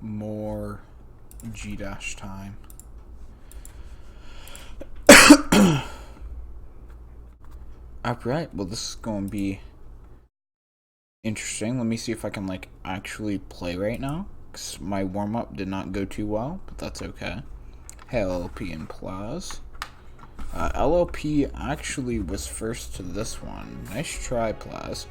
More G- time. Alright, well this is going to be interesting. Let me see if I can like actually play right now, because my warm-up did not go too well, but that's okay. Hey LLP and Plaz. LLP actually was first to this one. Nice try, Plaz.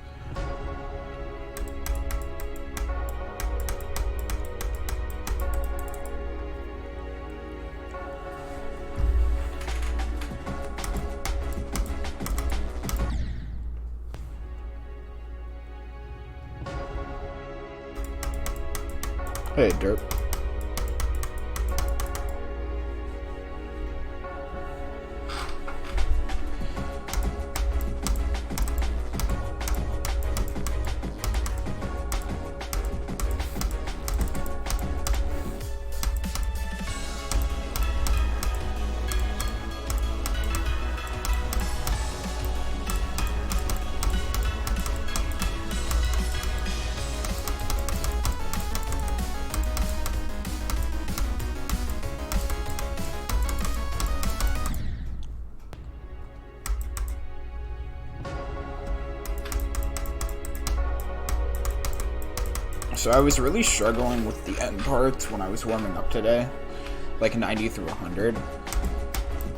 Hey, Derp. So I was really struggling with the end parts when I was warming up today, like 90 through 100.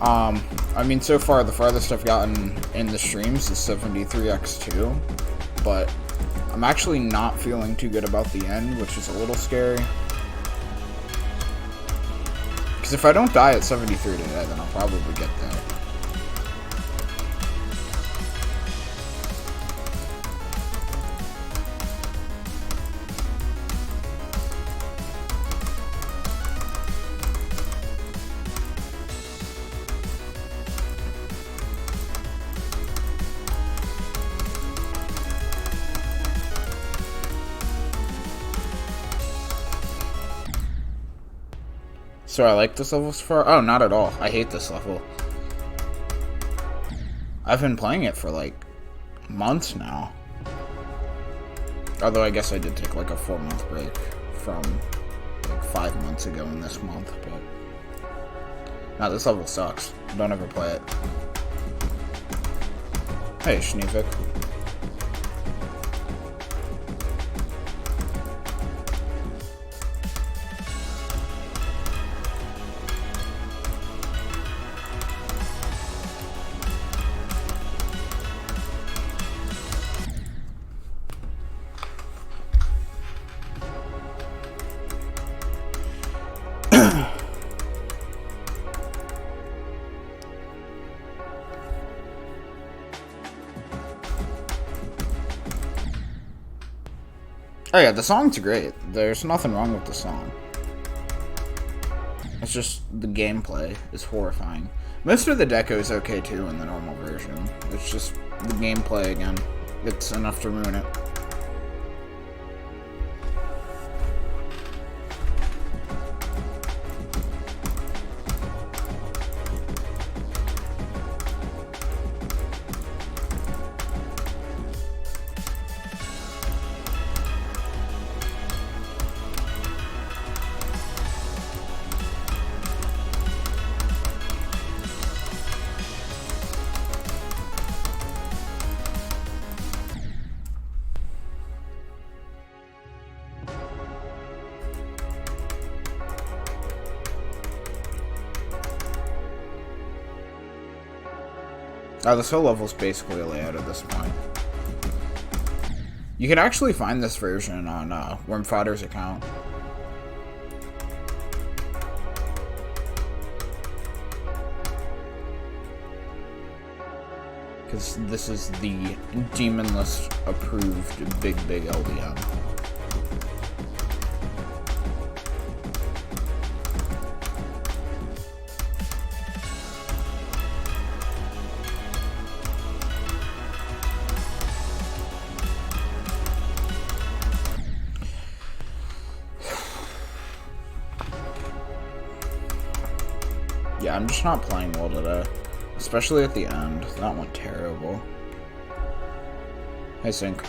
I mean, so far the farthest I've gotten in the streams is 73x2, but I'm actually not feeling too good about the end, which is a little scary. Because if I don't die at 73 today, then I'll probably get there. So I like this level so far? Oh, not at all. I hate this level. I've been playing it for like months now. Although I guess I did take like a 4-month break from like 5 months ago in this month, but no, this level sucks. Don't ever play it. Hey, Schneevik. Oh yeah, the song's great. There's nothing wrong with the song. It's just the gameplay is horrifying. Most of the deco is okay too in the normal version. It's just the gameplay again. It's enough to ruin it. Oh, this whole level's basically a layout at this point. You can actually find this version on Wormfodder's account. Because this is the Demon List approved big LDM. Yeah, I'm just not playing well today. Especially at the end. That went terrible. Hey, Sync.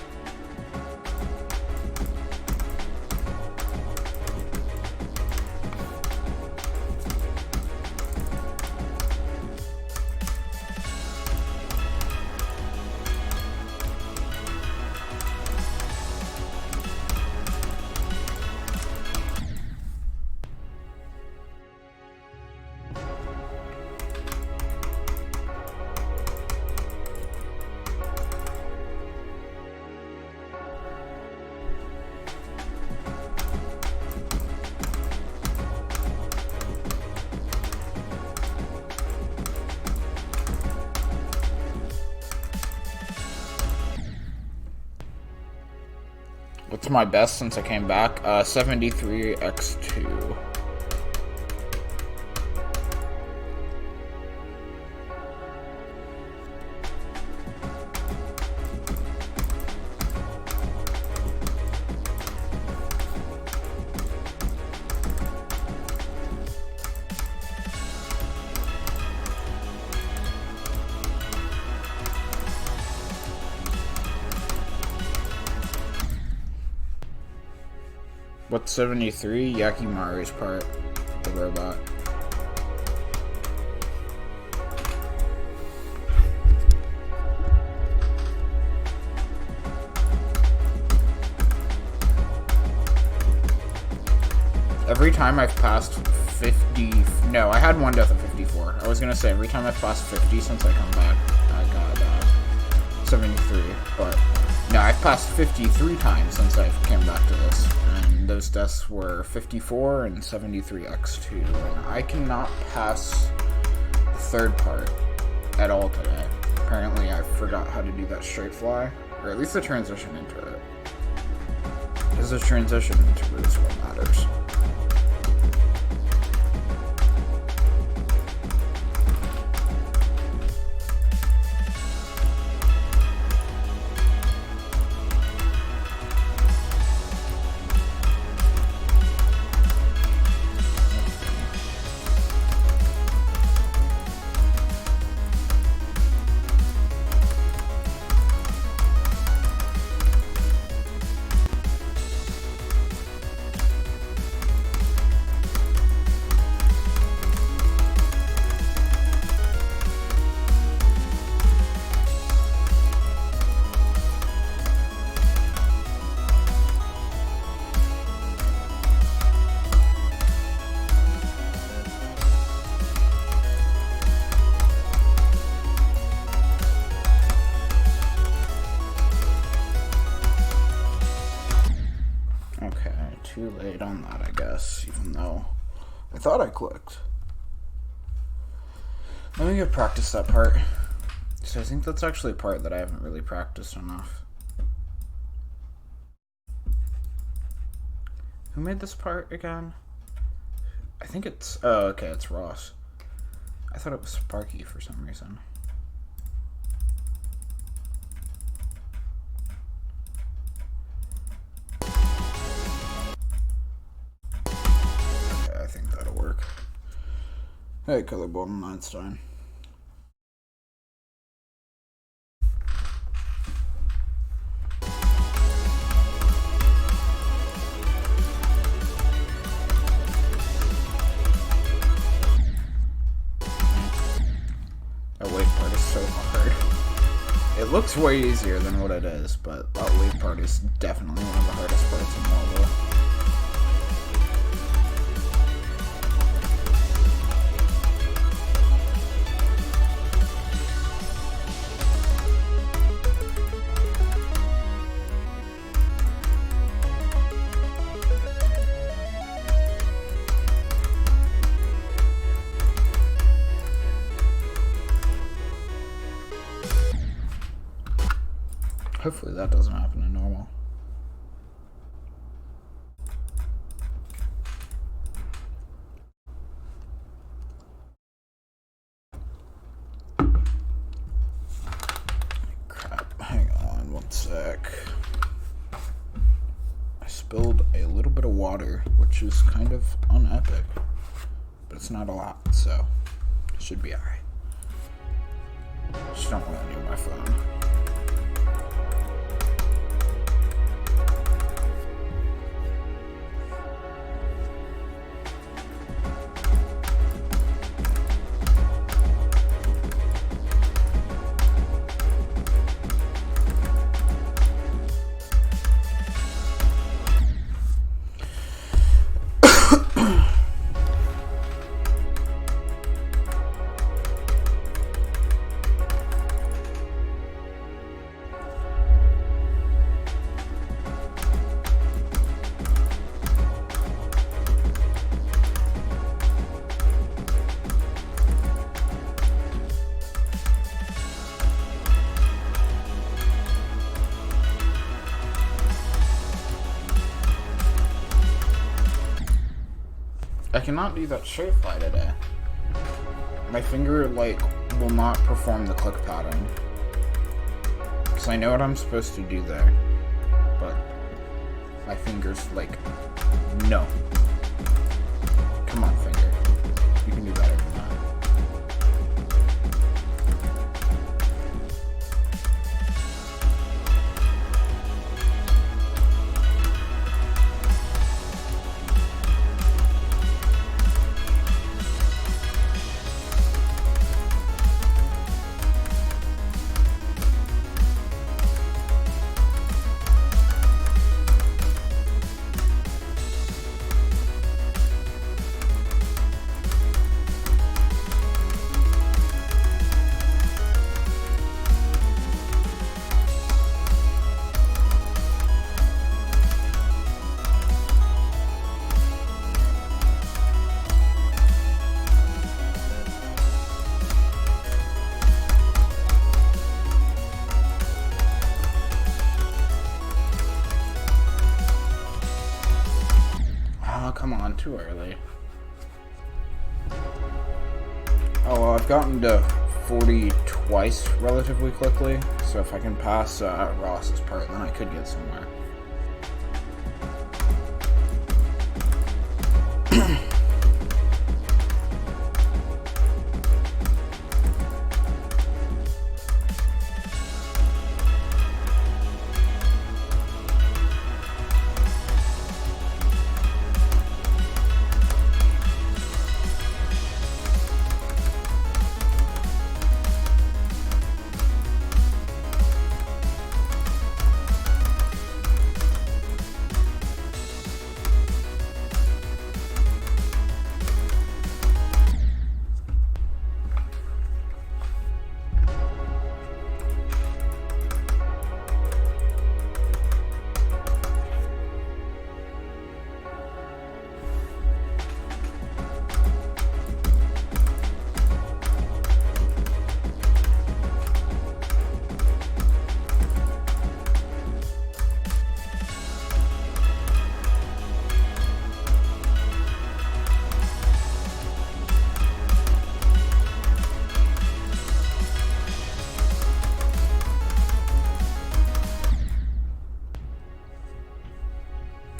What's my best since I came back? 73x2. What's 73? Yakimaru's part. The robot. Every time I've passed 50... No, I had one death at 54. I was gonna say, every time I've passed 50 since I come back, I got 73. But, no, I've passed 53 times since I came back to this. And those deaths were 54 and 73x2. And I cannot pass the third part at all today. Apparently, I forgot how to do that straight fly. Or at least the transition into it. Because the transition into it is what matters. Too late on that, I guess, even though I thought I clicked. Let me go practice that part. So I think that's actually a part that I haven't really practiced enough. Who made this part again? I think it's... Oh, okay, it's Ross. I thought it was Sparky for some reason. Hey, Colorborn Einstein. That wave part is so hard. It looks way easier than what it is, but that wave part is definitely one of the hardest parts in Marvel. Hopefully that doesn't happen in normal. Crap, hang on one sec. I spilled a little bit of water, which is kind of unepic, but it's not a lot, so it should be alright. Just don't want to near my phone. I cannot do that straight fly today. My finger, like, will not perform the click pattern. Because I know what I'm supposed to do there. But my finger's like, no. Come on, finger. You can do better than that. Come on, too early. Oh, well, I've gotten to 40 twice relatively quickly, so if I can pass Ross's part, then I could get somewhere.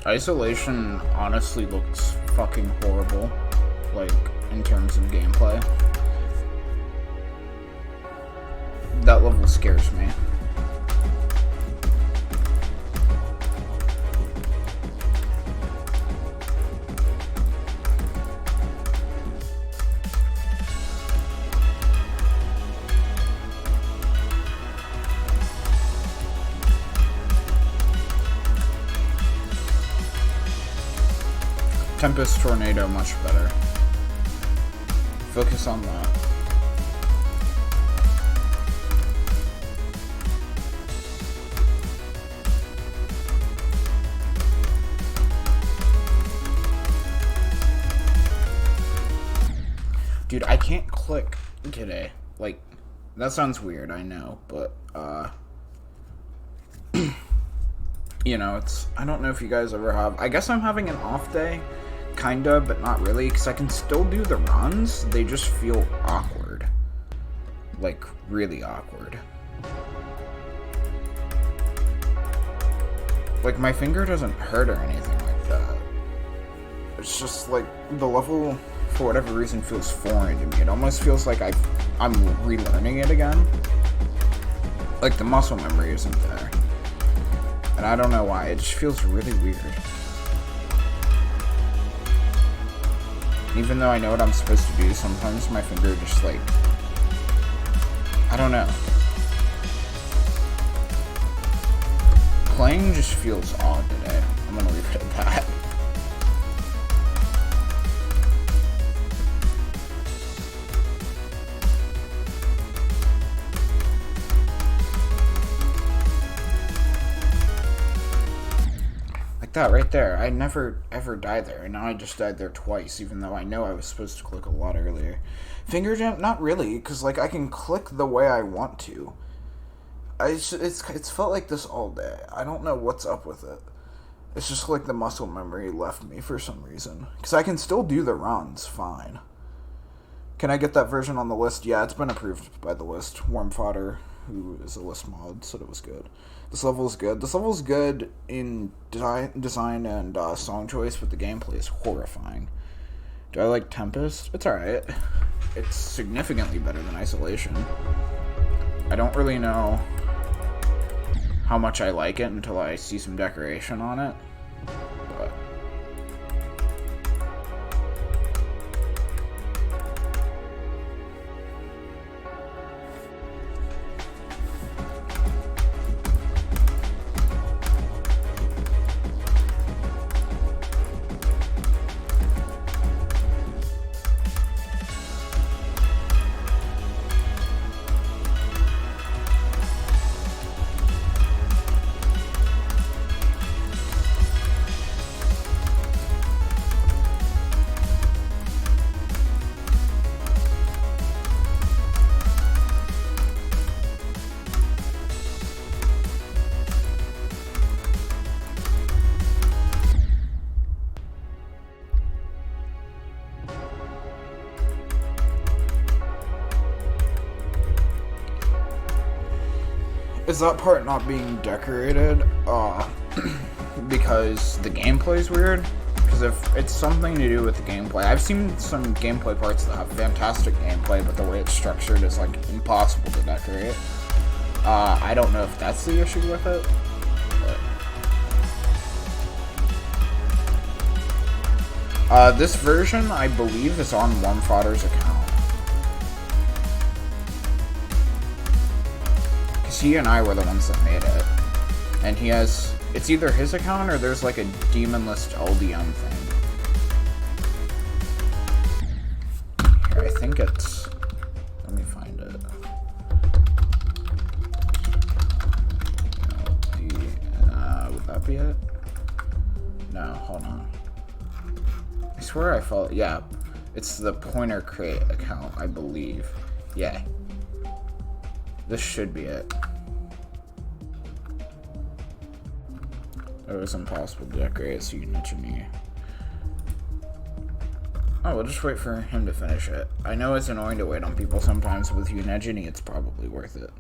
Isolation honestly looks fucking horrible, like, in terms of gameplay. That level scares me. Tempest Tornado much better. Focus on that. Dude, I can't click today. Like, that sounds weird, I know, but, you know, it's, I don't know if you guys ever have, I guess I'm having an off day. Kinda, but not really, because I can still do the runs, they just feel awkward. Like, really awkward. Like, my finger doesn't hurt or anything like that. It's just, like, the level, for whatever reason, feels foreign to me. It almost feels like I'm relearning it again. Like, the muscle memory isn't there. And I don't know why, it just feels really weird. Even though I know what I'm supposed to do, sometimes my finger just, like, I don't know. Playing just feels odd today. I'm gonna leave it at that. That right there, I never ever died there, and now I just died there twice, even though I know I was supposed to click a lot earlier. Finger jam, not really, because like I can click the way I want to. It's felt like this all day. I don't know what's up with it. It's just like the muscle memory left me for some reason. Because I can still do the runs fine. Can I get that version on the list? Yeah, it's been approved by the list. Warm Fodder, who is a list mod, said it was good. This level is good. This level is good in design and song choice, but the gameplay is horrifying. Do I like Tempest? It's alright. It's significantly better than Isolation. I don't really know how much I like it until I see some decoration on it. But is that part not being decorated? Because the gameplay's weird? Because if it's something to do with the gameplay, I've seen some gameplay parts that have fantastic gameplay, but the way it's structured is like impossible to decorate. I don't know if that's the issue with it. But this version, I believe, is on Warm Fodder's account. He and I were the ones that made it. And he has... It's either his account or there's like a Demon List LDM thing. Here, I think it's... Let me find it. Would that be it? No, hold on. I swear I follow... Yeah. It's the Pointer Crate account, I believe. Yeah. This should be it. It was impossible to decorate, so you mentioned me. Oh, we'll just wait for him to finish it. I know it's annoying to wait on people sometimes, but with Unegini, it's probably worth it.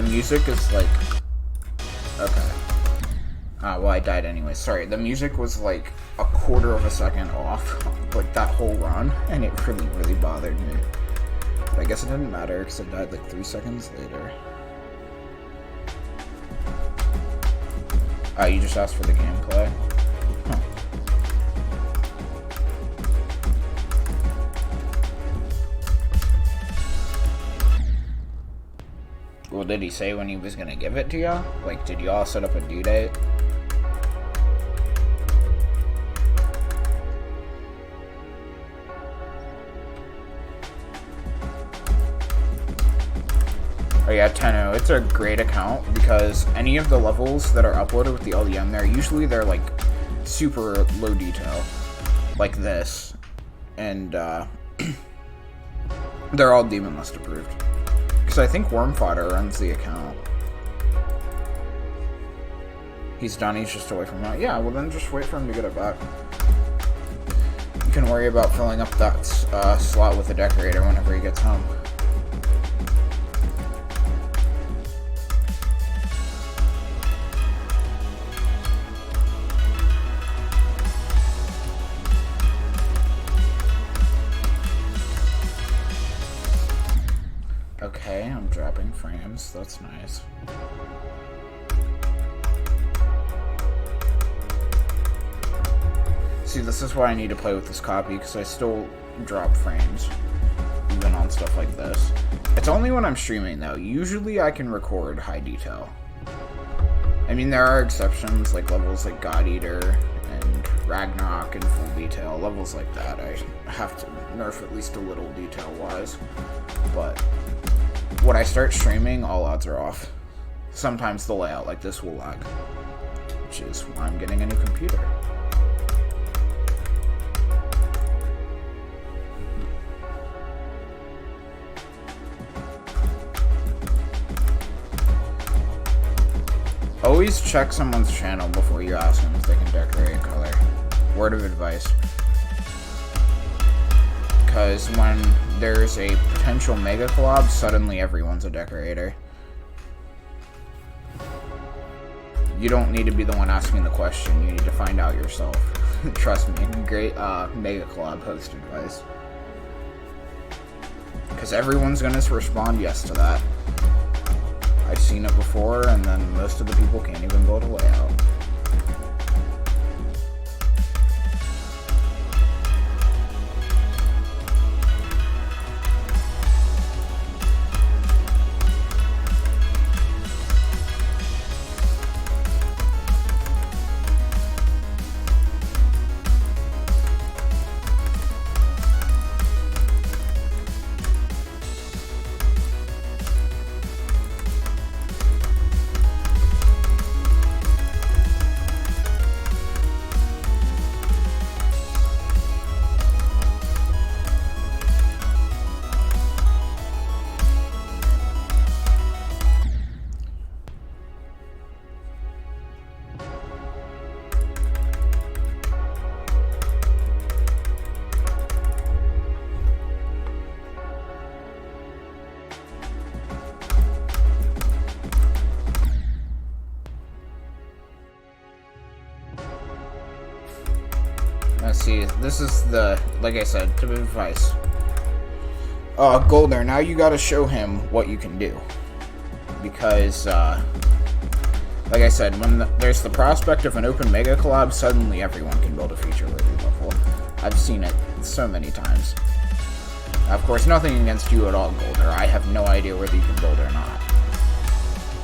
Music is like... Okay. Well, I died anyway. Sorry, the music was like a quarter of a second off, like that whole run, and it really, really bothered me. But I guess it didn't matter, because I died like 3 seconds later. You just asked for the gameplay? Huh. Well, did he say when he was gonna give it to y'all? Like, did y'all set up a due date? Oh yeah, Tenno, it's a great account because any of the levels that are uploaded with the LDM there, usually they're like super low detail, like this, and they're all Demon List approved. Because I think Worm Fodder runs the account. He's done, he's just away from that. Yeah, well then just wait for him to get it back. You can worry about filling up that slot with a decorator whenever he gets home. Okay, I'm dropping frames. That's nice. See, this is why I need to play with this copy, because I still drop frames, even on stuff like this. It's only when I'm streaming, though. Usually I can record high detail. I mean, there are exceptions, like levels like God Eater and Ragnarok and Full Detail. Levels like that, I have to nerf at least a little detail-wise. But when I start streaming, all odds are off. Sometimes the layout like this will lag, which is why I'm getting a new computer. Always check someone's channel before you ask them if they can decorate a color. Word of advice. Because when there's a potential mega collab, suddenly everyone's a decorator. You don't need to be the one asking the question, you need to find out yourself. Trust me, great mega collab host advice. Because everyone's gonna respond yes to that. I've seen it before, and then most of the people can't even build a layout. Let's see, this is the, like I said, tip of advice. Golder, now you gotta show him what you can do. Because, like I said, when there's the prospect of an open mega collab, suddenly everyone can build a feature-worthy level. I've seen it so many times. Of course, nothing against you at all, Golder. I have no idea whether you can build or not.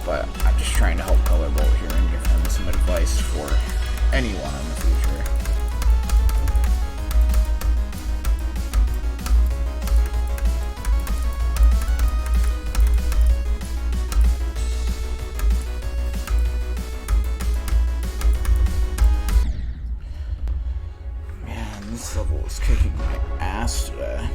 But I'm just trying to help Colorbolt here and give him some advice for anyone in the future. This level is kicking my ass today.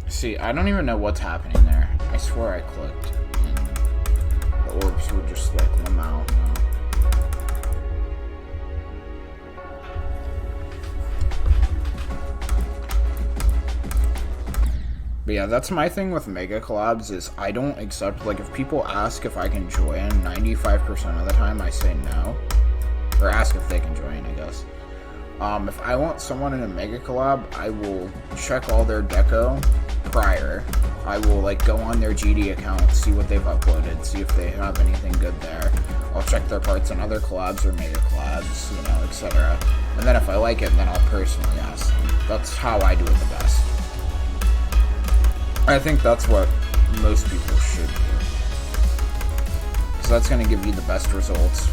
See, I don't even know what's happening there. I swear I clicked, and the orbs would just like limb out. No. But yeah, that's my thing with mega collabs is I don't accept, like, if people ask if I can join, 95% of the time I say no. Or ask if they can join, I guess. If I want someone in a mega collab, I will check all their deco prior. I will like go on their GD account, see what they've uploaded, see if they have anything good there. I'll check their parts on other collabs or mega collabs, you know, etc. And then if I like it, then I'll personally ask them. That's how I do it the best. I think that's what most people should do, because that's going to give you the best results.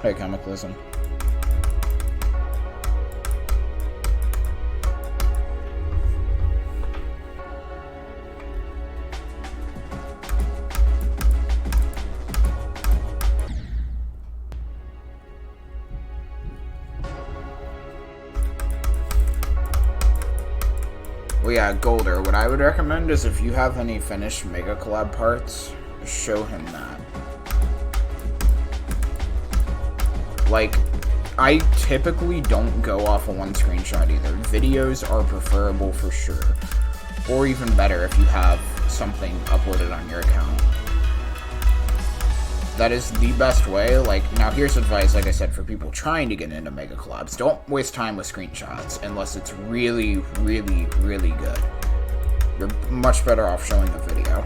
Hey, Chemicalism. Well, yeah, Golder, what I would recommend is if you have any finished Mega Collab parts, show him that. Like, I typically don't go off of one screenshot either. Videos are preferable for sure. Or even better if you have something uploaded on your account. That is the best way. Like, now here's advice, like I said, for people trying to get into mega collabs. Don't waste time with screenshots unless it's really, really, really good. You're much better off showing the video.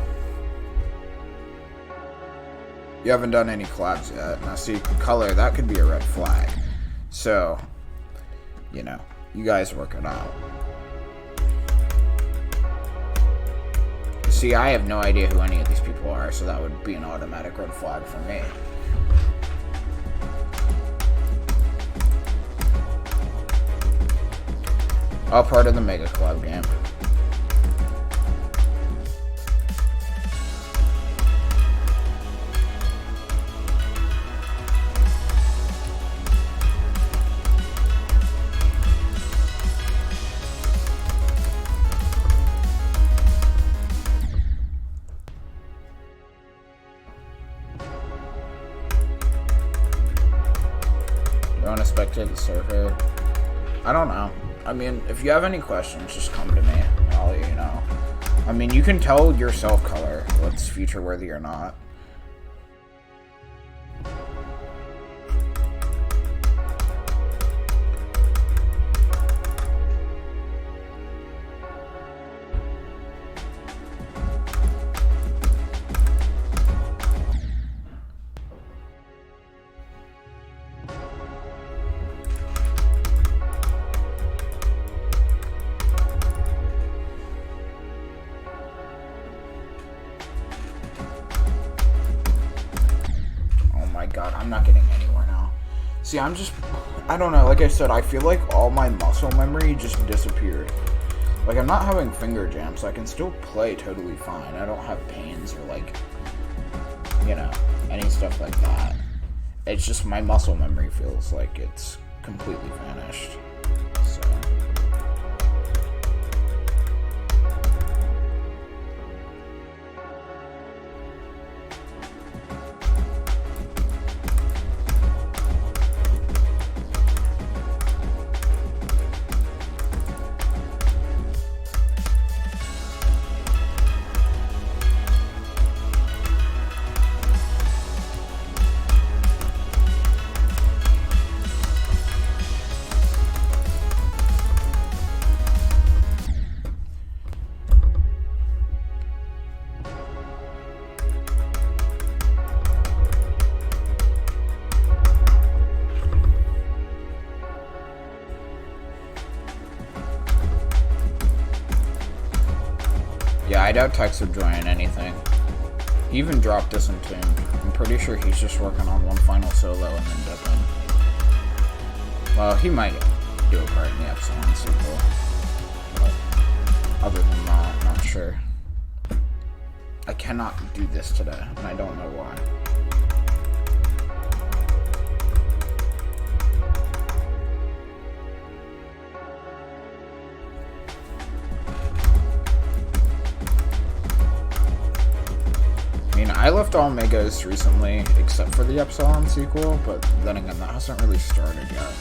You haven't done any collabs yet. Now see, color, that could be a red flag. So, you know, you guys work it out. See, I have no idea who any of these people are, so that would be an automatic red flag for me. All part of the mega collab game. You want to spectate the server? I don't know. I mean, if you have any questions, just come to me. I'll let you know. I mean, you can tell yourself color what's future worthy or not. God, I'm not getting anywhere now. See, I don't know, like I said, I feel like all my muscle memory just disappeared. Like, I'm not having finger jams, so I can still play totally fine. I don't have pains or, like, you know, any stuff like that. It's just my muscle memory feels like it's completely vanished. So... yeah, I doubt Tex would join anything. He even dropped Disentombed. I'm pretty sure he's just working on one final solo and then dipping. Well, he might do a part in the Epsilon sequel. But other than that, not sure. I cannot do this today, and I don't know why. I left all megas recently, except for the Epsilon sequel, but then again, that hasn't really started yet.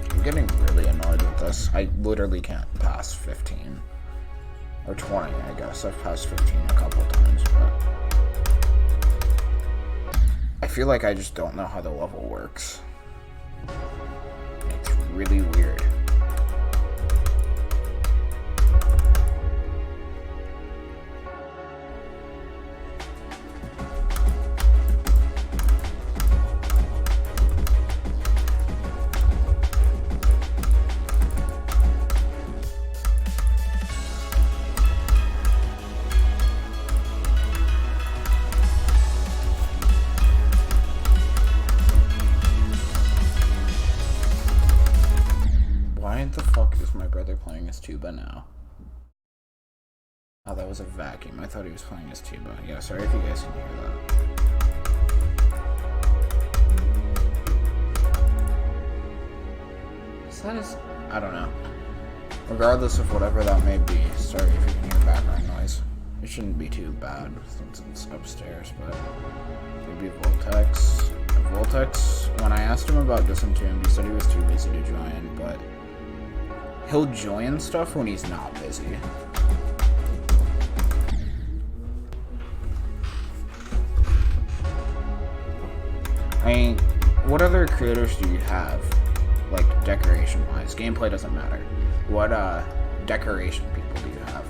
I'm getting really annoyed with this. I literally can't pass 15. Or 20, I guess. I've passed 15 a couple times, but... I feel like I just don't know how the level works. Really weird. The fuck is my brother playing his tuba now? Oh, that was a vacuum. I thought he was playing his tuba. Yeah, sorry if you guys can hear that. Is that his... I don't know. Regardless of whatever that may be. Sorry if you can hear background noise. It shouldn't be too bad since it's upstairs, but maybe Voltex. Voltex, when I asked him about Disentomb, he said he was too busy to join, but he'll join stuff when he's not busy. I mean, what other creators do you have, like, decoration-wise? Gameplay doesn't matter. What, decoration people do you have?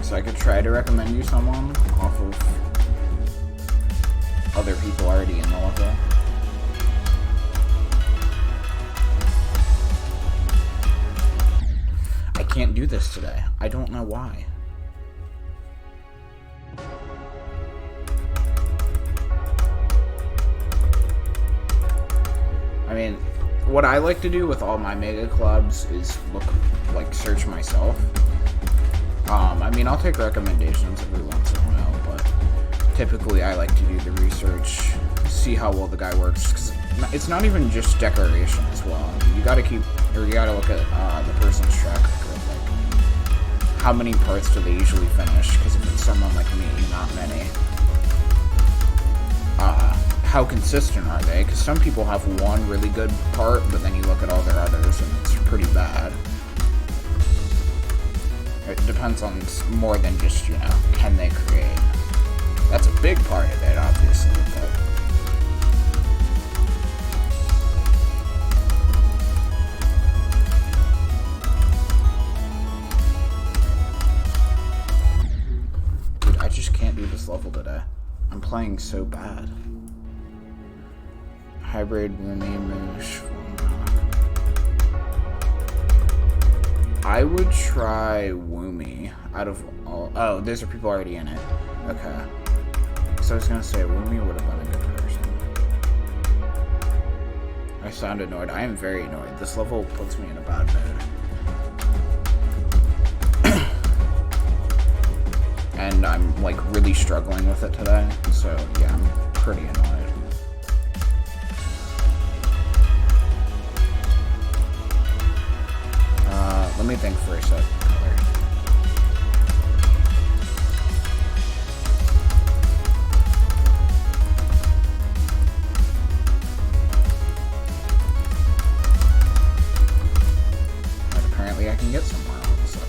So I could try to recommend you someone off of other people already in the level. I can't do this today. I don't know why. I mean, what I like to do with all my megacollabs is search myself. I mean, I'll take recommendations every once in a while, but typically I like to do the research, see how well the guy works, because it's not even just decoration as well. I mean, you gotta look at the person's track record, like, how many parts do they usually finish, because if it's someone like me, not many. How consistent are they? Because some people have one really good part, but then you look at all their others and it's pretty bad. It depends on more than just, you know, can they create? That's a big part of it, obviously, but dude, I just can't do this level today. I'm playing so bad. Hybrid, Woomy, Moosh. I would try Woomy out of all. Oh, those are people already in it. Okay. So I was gonna say Woomy would have been a good person. I sound annoyed. I am very annoyed. This level puts me in a bad mood. And I'm like really struggling with it today. So yeah, I'm pretty annoyed. Let me think for a sec. And apparently I can get somewhere all of a sudden.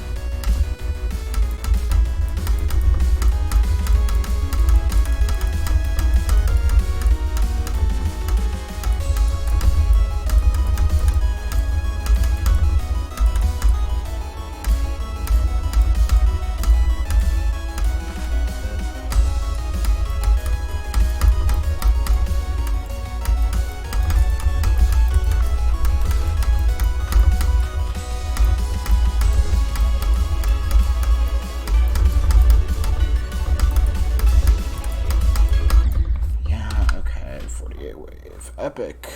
Epic.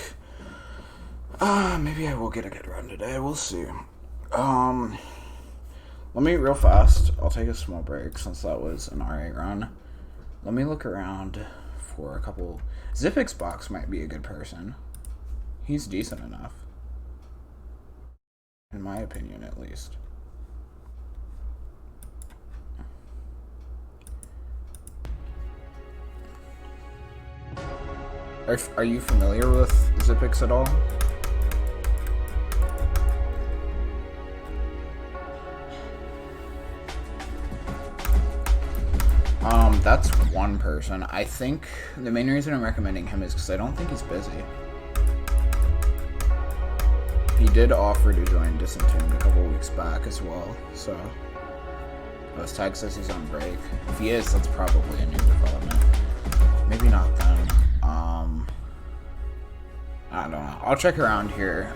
Maybe I will get a good run today. We'll see. Let me real fast. I'll take a small break since that was an alright run. Let me look around for a couple. Zipix Box might be a good person. He's decent enough. In my opinion, at least. Are you familiar with Zipix at all? That's one person. I think the main reason I'm recommending him is because I don't think he's busy. He did offer to join Disentomb a couple weeks back as well, so his tag says he's on break. If he is, that's probably a new development. Maybe not then. I don't know. I'll check around here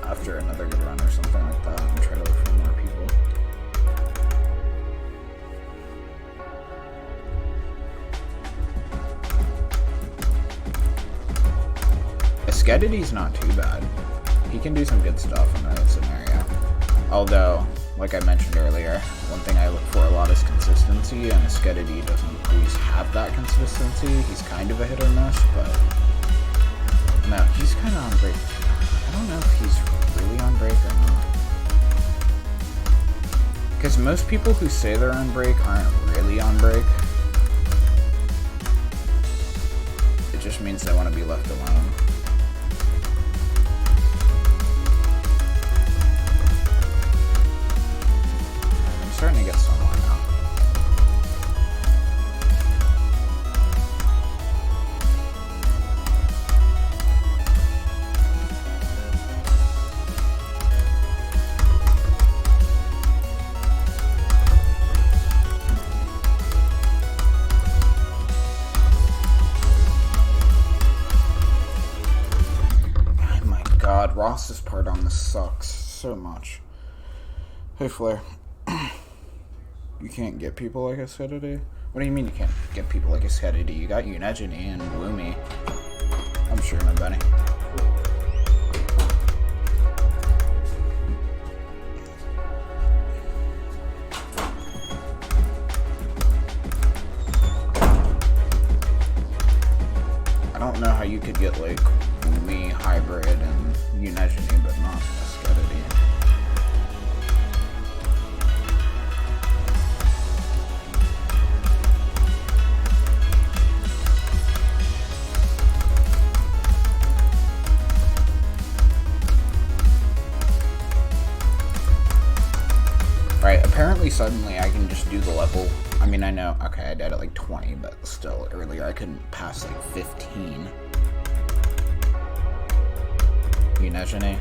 after another good run or something like that and try to look for more people. Skedity's not too bad. He can do some good stuff in that scenario. Although, like I mentioned earlier, one thing I look for a lot is consistency, and Skedity doesn't always have that consistency. He's kind of a hit or miss, but No, he's kind of on break. I don't know if he's really on break or not. Because most people who say they're on break aren't really on break. It just means they want to be left alone. I'm starting to get somewhere now. Ross's part on this sucks so much. Hey Flair. You can't get people like I said today? What do you mean you can't get people like I said today? You got uyjm and Woomy. I'm sure, my buddy. I don't know how you could get like Woomy, Hybrid, and uyjm, but not Sketity. Right, apparently suddenly I can just do the level. I mean, I know, okay, I did at like 20, but still, earlier I couldn't pass like 15. uyjm.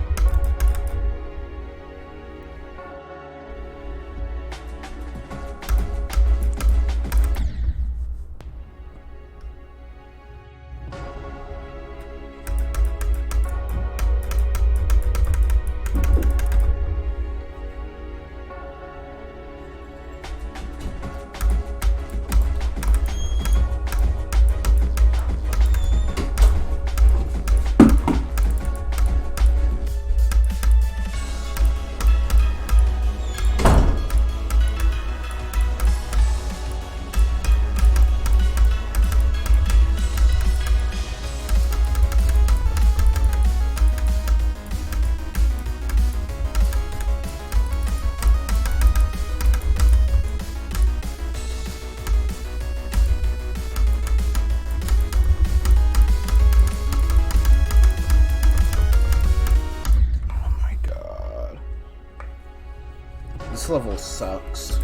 This level sucks.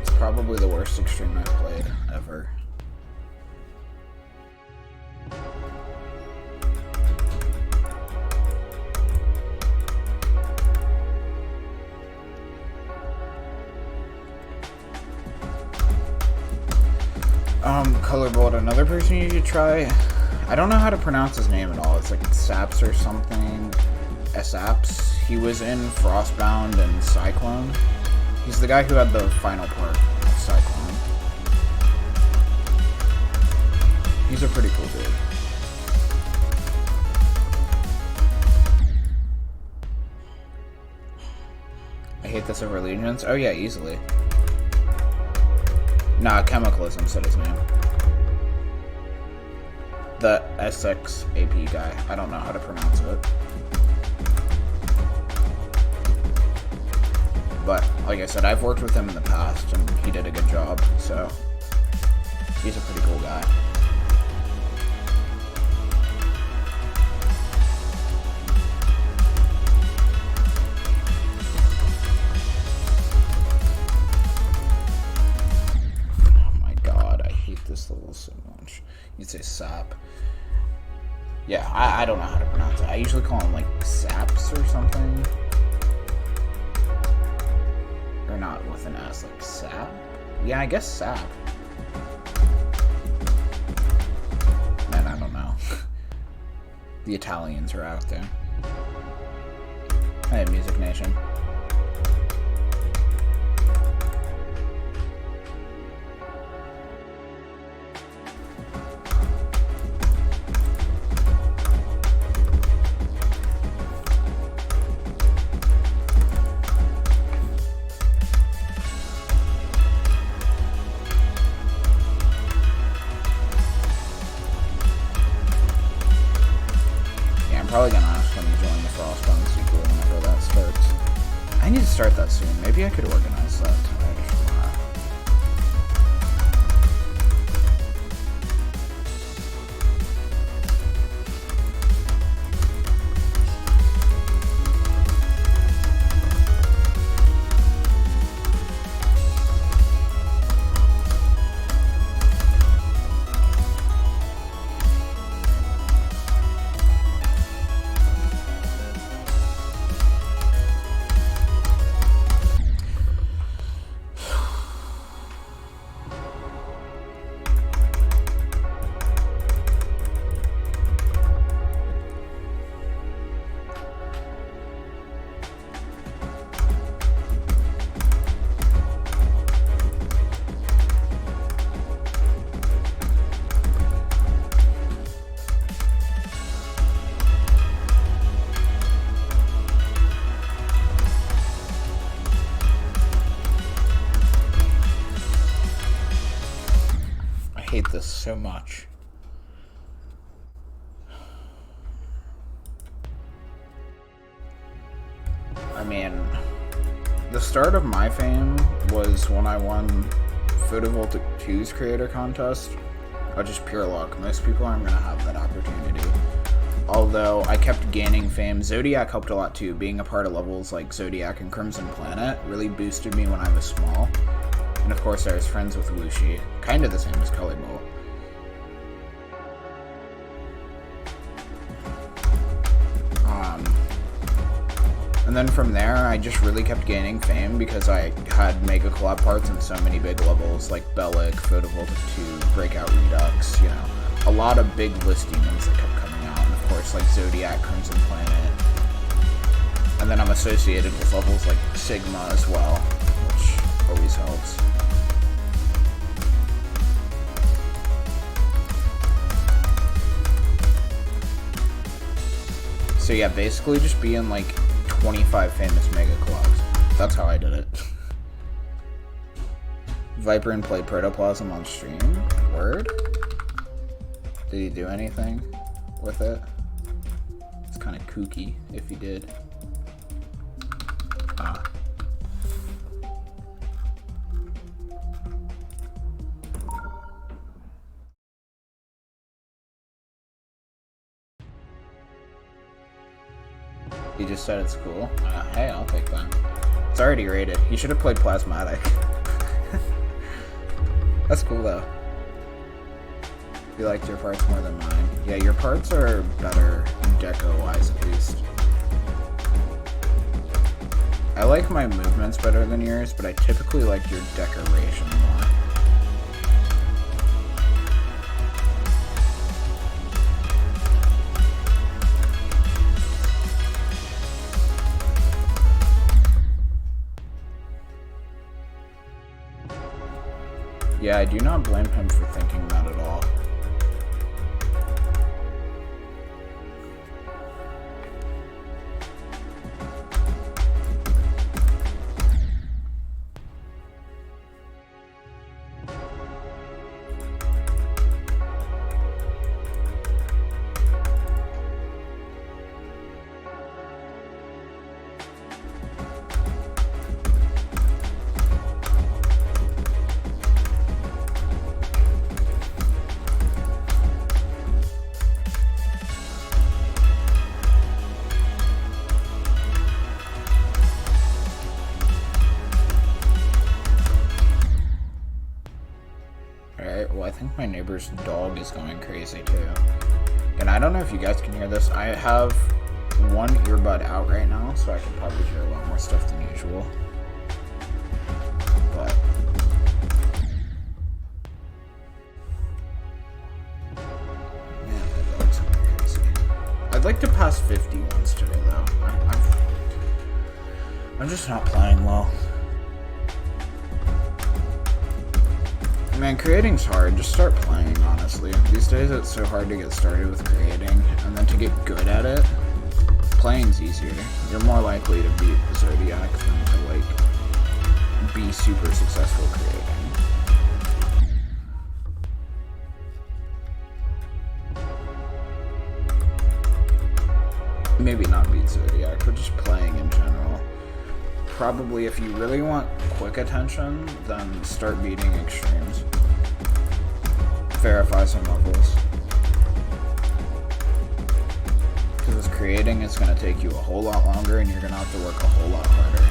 It's probably the worst extreme I've played ever. Colorbolt, another person you should try. I don't know how to pronounce his name at all. It's like Saps or something. Saps. He was in Frostbound and Cyclone. He's the guy who had the final part of Cyclone. He's a pretty cool dude. I hate this over Legions. Oh yeah, easily. Nah, Chemicalism said his name. The SX AP guy. I don't know how to pronounce it. But, like I said, I've worked with him in the past, and he did a good job, so he's a pretty cool guy. Oh my god, I hate this level so much. You'd say Sap. Yeah, I don't know how to pronounce it. I usually call him, like, Saps or something. Or not with an S, like Sap? Yeah, I guess Sap. Man, I don't know. The Italians are out there. Hey, Music Nation. probably gonna ask him to join the Frostbound sequel whenever that starts. I need to start that soon. Maybe I could organize that tonight. I hate this so much. I mean, the start of my fame was when I won Photovoltaic 2's creator contest. Just pure luck. Most people aren't going to have that opportunity. Although I kept gaining fame. Zodiac helped a lot too. Being a part of levels like Zodiac and Crimson Planet really boosted me when I was small. And of course I was friends with Wuxi. Kind of the same as Color Bolt. And then from there, I just really kept gaining fame because I had mega collab parts in so many big levels like Bellic, Photovoltaic 2, Breakout Redux, you know. A lot of big list demons that kept coming out. And of course, like Zodiac, Crimson Planet. And then I'm associated with levels like Sigma as well, which always helps. So yeah, basically just being like 25 famous mega collabs. That's how I did it. Viper and played Protoplasm on stream. Word? Did he do anything with it? It's kind of kooky if he did. Ah. He just said it's cool. Hey, I'll take that. It's already rated. You should have played Plasmatic. That's cool though. You liked your parts more than mine. Yeah, your parts are better, deco-wise at least. I like my movements better than yours, but I typically like your decoration more. Yeah, I do not blame him for thinking that at all. Well, I think my neighbor's dog is going crazy too. And I don't know if you guys can hear this. I have one earbud out right now, so I can probably hear a lot more stuff than usual. But man, that dog's going crazy. I'd like to pass 50 once today, though. I'm just not playing well. Man, creating's hard. Just start playing, honestly. These days it's so hard to get started with creating, and then to get good at it, playing's easier. You're more likely to beat Zodiac than to, like, be super successful creating. maybe not Beat Zodiac, but just playing in general. Probably if you really want quick attention, then start beating extremes. Verify some levels. Because with creating, it's going to take you a whole lot longer and you're going to have to work a whole lot harder.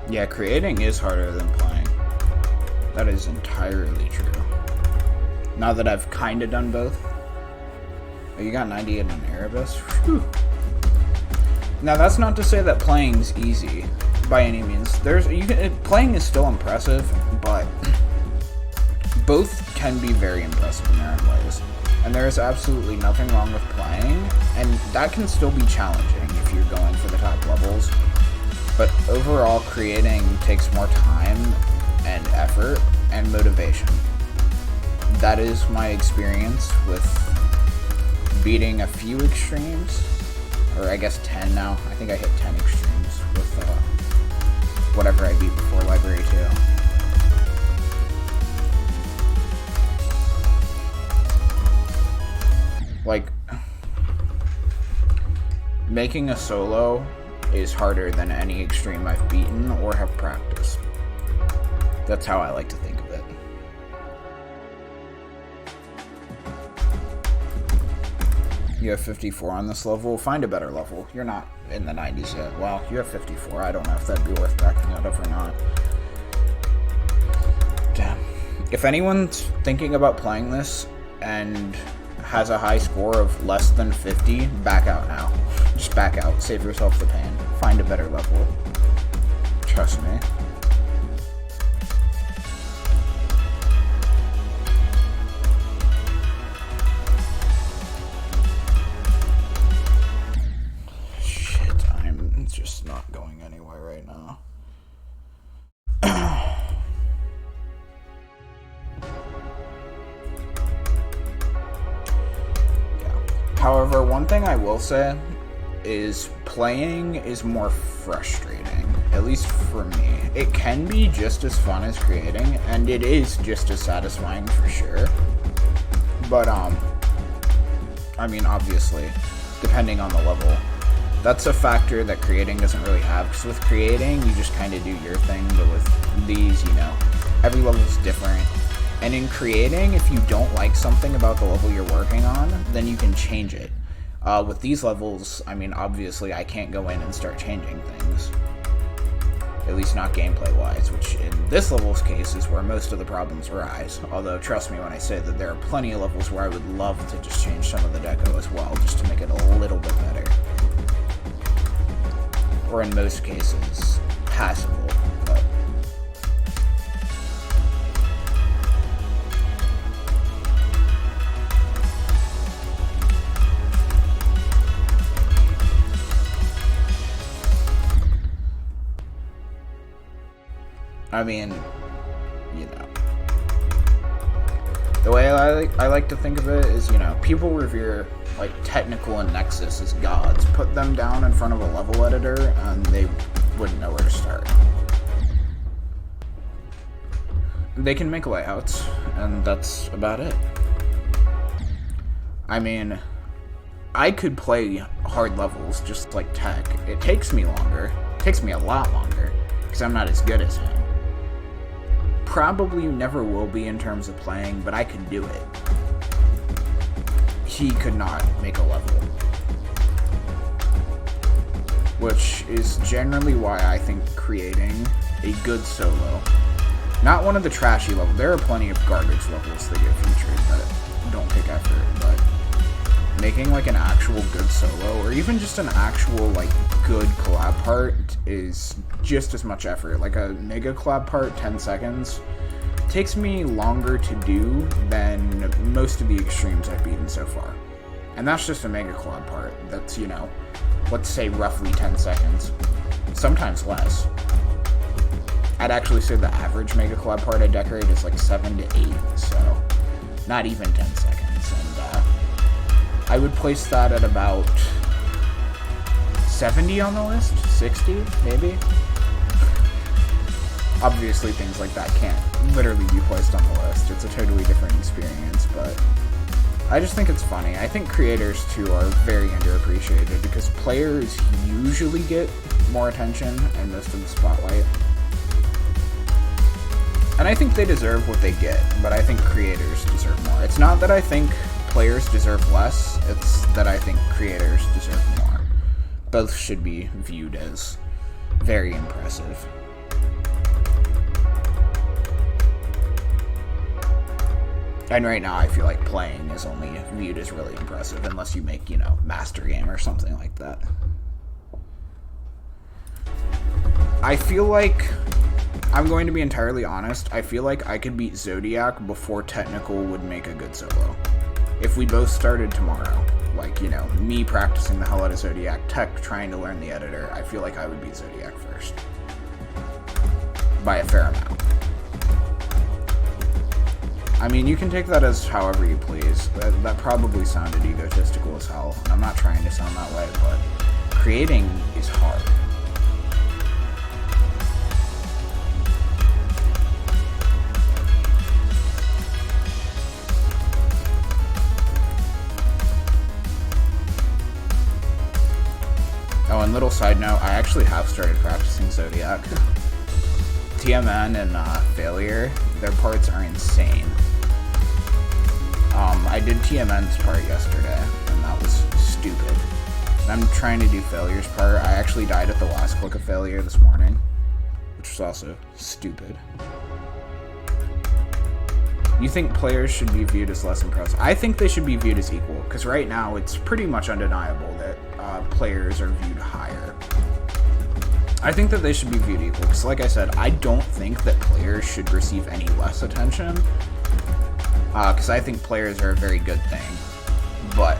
Yeah, creating is harder than playing. That is entirely true. Now that I've kind of done both. Oh, you got 90 in an Erebus? Whew. Now that's not to say that playing's easy by any means. Playing is still impressive, but both can be very impressive in their own ways. And there is absolutely nothing wrong with playing, and that can still be challenging if you're going for the top levels. But overall, creating takes more time and effort and motivation. That is my experience with beating a few extremes, or I guess 10 now. I think I hit 10 extremes with whatever I beat before Library 2. Like, making a solo is harder than any extreme I've beaten or have practiced. That's how I like to think of it. You have 54 on this level. Find a better level. You're not in the 90s yet. Well, you have 54. I don't know if that'd be worth backing out of or not. Damn. If anyone's thinking about playing this and has a high score of less than 50, back out now. Just back out. Save yourself the pain. Find a better level. Trust me. Shit, I'm just not going anywhere right now. However, one thing I will say is playing is more frustrating, at least for me. It can be just as fun as creating, and it is just as satisfying for sure. But, I mean, obviously, depending on the level. That's a factor that creating doesn't really have, because with creating, you just kind of do your thing, but with these, you know, every level is different. And in creating, if you don't like something about the level you're working on, then you can change it. With these levels, I mean, obviously I can't go in and start changing things. At least not gameplay-wise, which in this level's case is where most of the problems arise. Although, trust me when I say that there are plenty of levels where I would love to just change some of the deco as well, just to make it a little bit better. Or in most cases, passable. But I mean, you know, the way I like to think of it is, you know, people revere, like, Technical and Nexus as gods. Put them down in front of a level editor, and they wouldn't know where to start. They can make layouts, and that's about it. I mean, I could play hard levels just like Tech. It takes me longer. It takes me a lot longer, because I'm not as good as him. Probably never will be in terms of playing, but I could do it. He could not make a level. Which is generally why I think creating a good solo, not one of the trashy levels, there are plenty of garbage levels that get featured that don't take effort, but making like an actual good solo, or even just an actual like good collab part, is just as much effort. Like a mega collab part, 10 seconds, takes me longer to do than most of the extremes I've beaten so far. And that's just a mega collab part. That's, you know, let's say roughly 10 seconds. Sometimes less. I'd actually say the average mega collab part I decorate is like 7 to 8, so not even 10 seconds. And I would place that at about 70 on the list, 60 maybe. Obviously things like that can't literally be placed on the list. It's a totally different experience, but I just think it's funny. I think creators too are very underappreciated because players usually get more attention and most of the spotlight. And I think they deserve what they get, but I think creators deserve more. It's not that I think players deserve less, it's that I think creators deserve more. Both should be viewed as very impressive. And right now I feel like playing is only viewed as really impressive unless you make, you know, Master Game or something like that. I feel like, I'm going to be entirely honest, I feel like I could beat Zodiac before Technical would make a good solo. If we both started tomorrow, like, you know, me practicing the hell out of Zodiac, Tech trying to learn the editor, I feel like I would beat Zodiac first. By a fair amount. I mean, you can take that as however you please. That probably sounded egotistical as hell. I'm not trying to sound that way, but creating is hard. Oh, and little side note, I actually have started practicing Zodiac. TMN and Failure, their parts are insane. I did TMN's part yesterday, and that was stupid. And I'm trying to do Failure's part. I actually died at the last click of Failure this morning, which was also stupid. You think players should be viewed as less impressive? I think they should be viewed as equal, because right now it's pretty much undeniable that players are viewed higher. I think that they should be viewed equal, because like I said, I don't think that players should receive any less attention, because I think players are a very good thing, but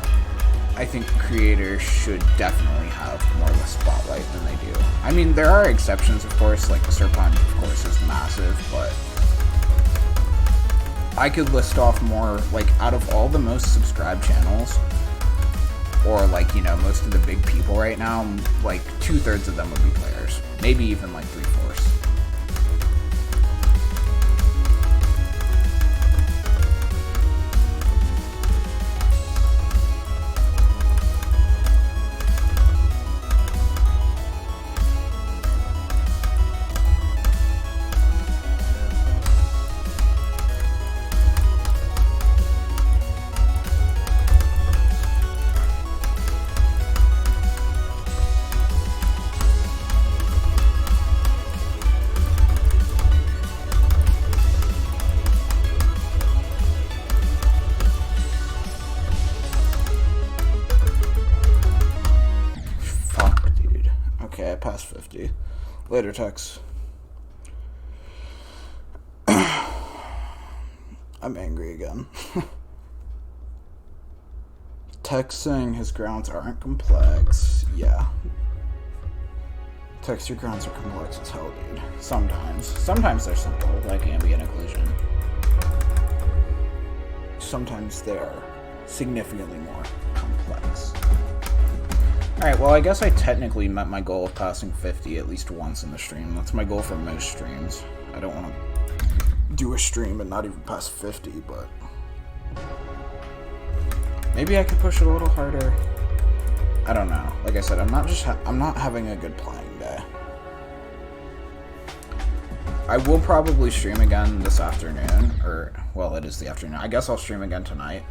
I think creators should definitely have more of a spotlight than they do. I mean, there are exceptions, of course, like Serpent, of course, is massive, but I could list off more, like, out of all the most subscribed channels, or, like, you know, most of the big people right now, like, 2/3 of them would be players. Maybe even, like, 3/4. Past 50. Later, Tex. I'm angry again. Tex saying his grounds aren't complex. Yeah. Tex, your grounds are complex as hell, dude. Sometimes. Sometimes they're simple, like ambient occlusion. Sometimes they're significantly more complex. Alright, well, I guess I technically met my goal of passing 50 at least once in the stream. That's my goal for most streams. I don't want to do a stream and not even pass 50, but maybe I could push it a little harder. I don't know. Like I said, I'm not having a good playing day. I will probably stream again this afternoon, or, well, it is the afternoon. I guess I'll stream again tonight.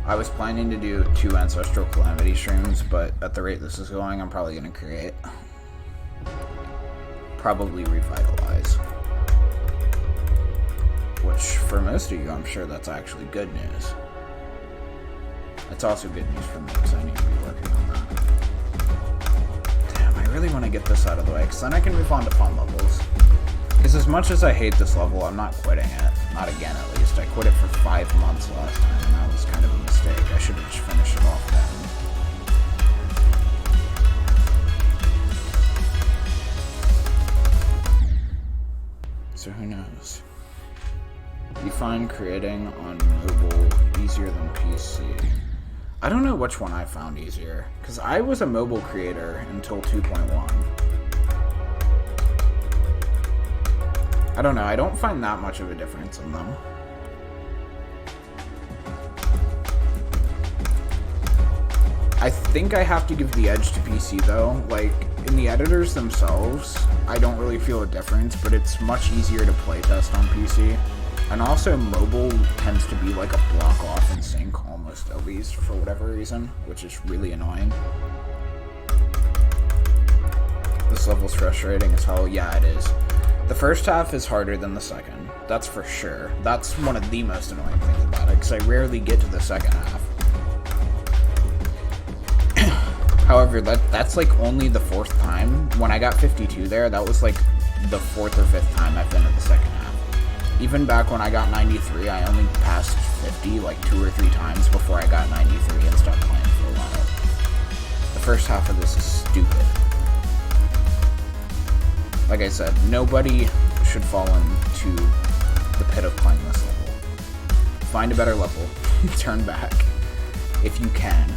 I was planning to do 2 Ancestral Calamity streams, but at the rate this is going, I'm probably going to create. Probably revitalize. Which, for most of you, I'm sure that's actually good news. It's also good news for me because I need to be working on that. Damn, I really want to get this out of the way because then I can move on to fun levels. Because as much as I hate this level, I'm not quitting it. Not again, at least. I quit it for 5 months last time, and that was kind of a mistake. I should have just finished it off then. So who knows? You find creating on mobile easier than PC. I don't know which one I found easier, because I was a mobile creator until 2.1. I don't know, I don't find that much of a difference in them. I think I have to give the edge to PC though. Like, in the editors themselves, I don't really feel a difference, but it's much easier to playtest on PC. And also, mobile tends to be like a block off in sync almost always for whatever reason, which is really annoying. This level's frustrating as hell. Yeah, it is. The first half is harder than the second. That's for sure. That's one of the most annoying things about it, because I rarely get to the second half. However, that's like only the 4th time. When I got 52 there, that was like the 4th or 5th time I've been to the second half. Even back when I got 93, I only passed 50 like 2 or 3 times before I got 93 and stopped playing for a while. The first half of this is stupid. Like I said, nobody should fall into the pit of playing this level. Find a better level. Turn back. If you can.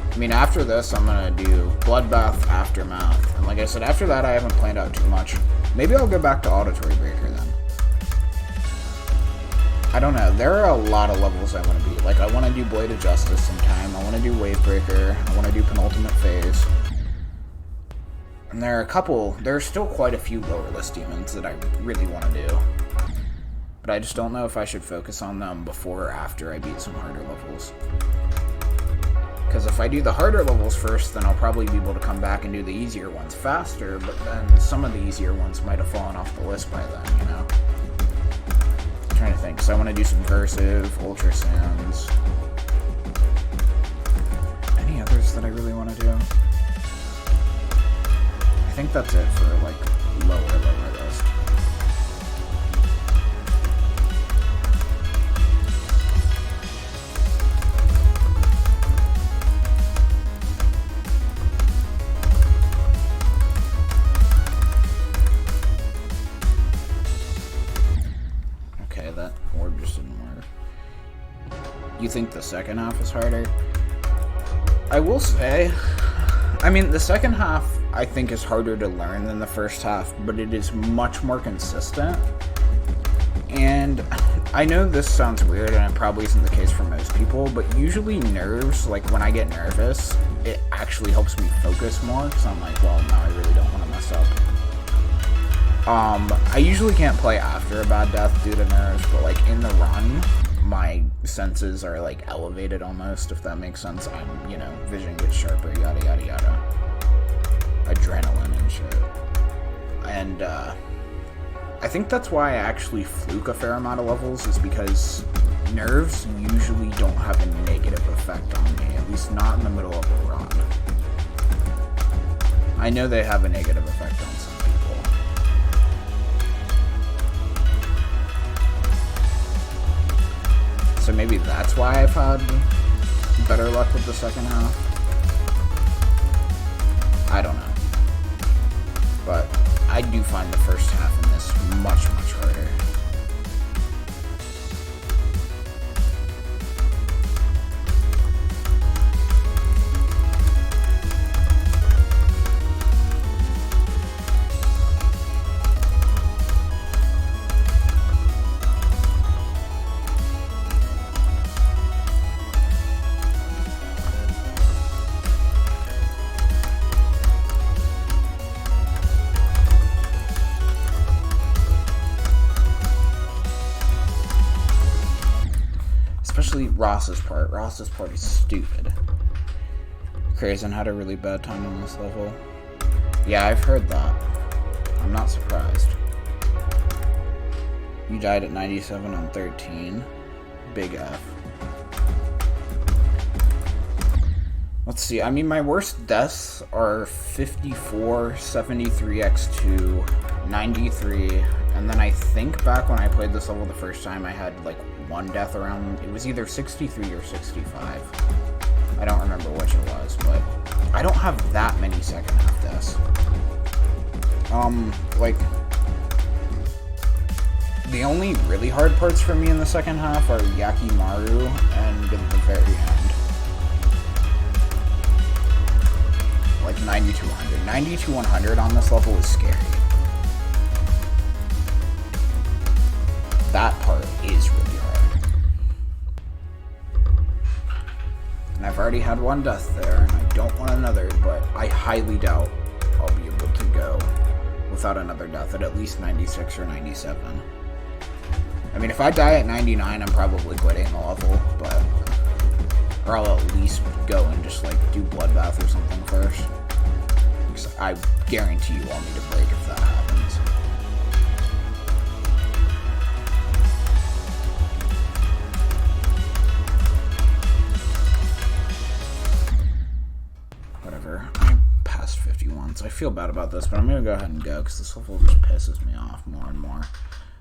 I mean, after this, I'm gonna do Bloodbath Aftermath. And like I said, after that, I haven't planned out too much. Maybe I'll go back to Auditory Breaker then. I don't know. There are a lot of levels I want to beat. Like, I want to do Blade of Justice sometime. I want to do Wavebreaker. I want to do Penultimate Phase. And there are still quite a few lower list demons that I really want to do. But I just don't know if I should focus on them before or after I beat some harder levels. Because if I do the harder levels first, then I'll probably be able to come back and do the easier ones faster, but then some of the easier ones might have fallen off the list by then, you know? I'm trying to think, so I want to do Subversive, Ultrasounds. Any others that I really want to do? I think that's it for, like, lower list. That orb just didn't work. You think the second half is harder? I will say, I mean, the second half I think is harder to learn than the first half, but it is much more consistent. And I know this sounds weird and it probably isn't the case for most people, but usually nerves, like when I get nervous, it actually helps me focus more, because I'm like, well, now I really don't want to mess up. I usually can't play after a bad death due to nerves, but like in the run, my senses are like elevated almost, if that makes sense. I'm, you know, vision gets sharper, yada yada yada. Adrenaline and shit. And I think that's why I actually fluke a fair amount of levels, is because nerves usually don't have a negative effect on me, at least not in the middle of a run. I know they have a negative effect on some people. So maybe that's why I've had better luck with the second half. I don't know. But I do find the first half in this much, much harder. especially Ross's part. Ross's part is stupid. Krazen had a really bad time on this level. Yeah, I've heard that. I'm not surprised. You died at 97 on 13. Big F. Let's see, I mean, my worst deaths are 54, 73x2, 93, and then I think back when I played this level the first time, I had like one death around, it was either 63 or 65. I don't remember which it was, but I don't have that many second half deaths. Like, the only really hard parts for me in the second half are Yakimaru and the very end. Like 90 to 100. 90 to 100 on this level is scary. That part is really hard. And I've already had one death there, and I don't want another, but I highly doubt I'll be able to go without another death at least 96 or 97. I mean, if I die at 99, I'm probably quitting the level, but... Or I'll at least go and just, like, do Bloodbath or something first. Because I guarantee you I'll need a break if that happens. Whatever. I passed 50 once. I feel bad about this, but I'm going to go ahead and go because this level just pisses me off more and more.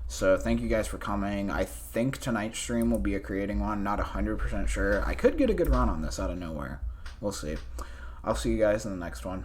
So thank you guys for coming. I think tonight's stream will be a creating one. Not 100% sure. I could get a good run on this out of nowhere. We'll see. I'll see you guys in the next one.